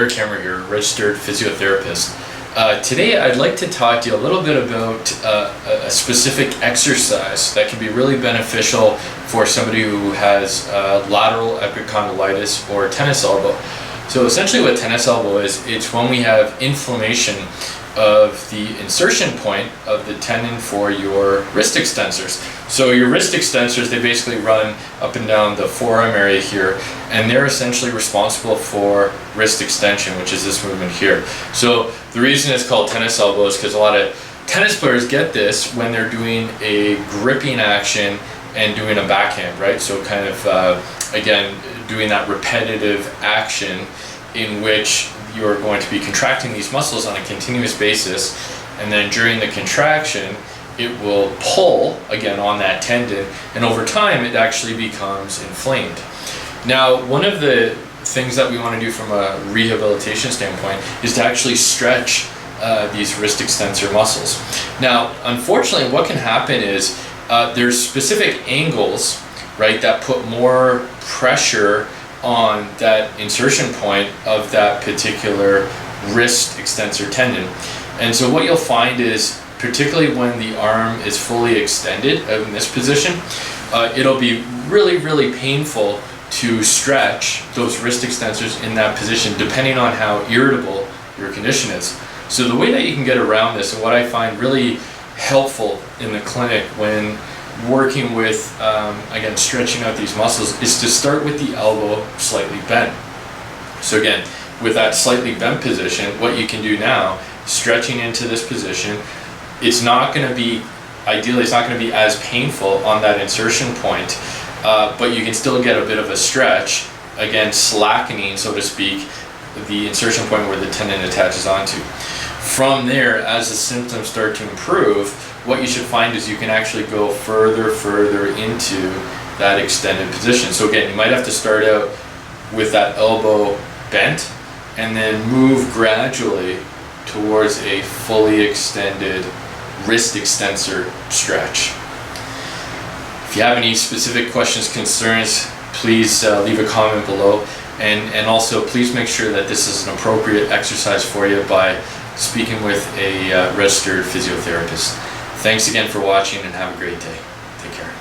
Eric Hammer here, registered physiotherapist. Today I'd like to talk to you a little bit about a specific exercise that can be really beneficial for somebody who has lateral epicondylitis or tennis elbow. So essentially what tennis elbow is, it's when we have inflammation of the insertion point of the tendon for your wrist extensors. So your wrist extensors, they basically run up and down the forearm area here, and they're essentially responsible for wrist extension, which is this movement here. So the reason it's called tennis elbow is because a lot of tennis players get this when they're doing a gripping action and doing a backhand, right? So kind of, again, doing that repetitive action in which you're going to be contracting these muscles on a continuous basis, and then during the contraction it will pull again on that tendon, and over time it actually becomes inflamed. Now, one of the things that we want to do from a rehabilitation standpoint is to actually stretch these wrist extensor muscles. Now, unfortunately, what can happen is there's specific angles, right, that put more pressure on that insertion point of that particular wrist extensor tendon. And so what you'll find is, particularly when the arm is fully extended in this position, it'll be really painful to stretch those wrist extensors in that position, depending on how irritable your condition is. So the way that you can get around this, and what I find really helpful in the clinic when working with, again, stretching out these muscles, is to start with the elbow slightly bent. So again, with that slightly bent position, what you can do now, stretching into this position, it's not going to be, ideally it's not going to be as painful on that insertion point, but you can still get a bit of a stretch, again slackening, so to speak, the insertion point where the tendon attaches onto. From there, as the symptoms start to improve, what you should find is you can actually go further into that extended position. So again, you might have to start out with that elbow bent and then move gradually towards a fully extended wrist extensor stretch. If you have any specific questions, concerns, please leave a comment below, and also please make sure that this is an appropriate exercise for you by speaking with a registered physiotherapist. Thanks again for watching, and have a great day. Take care.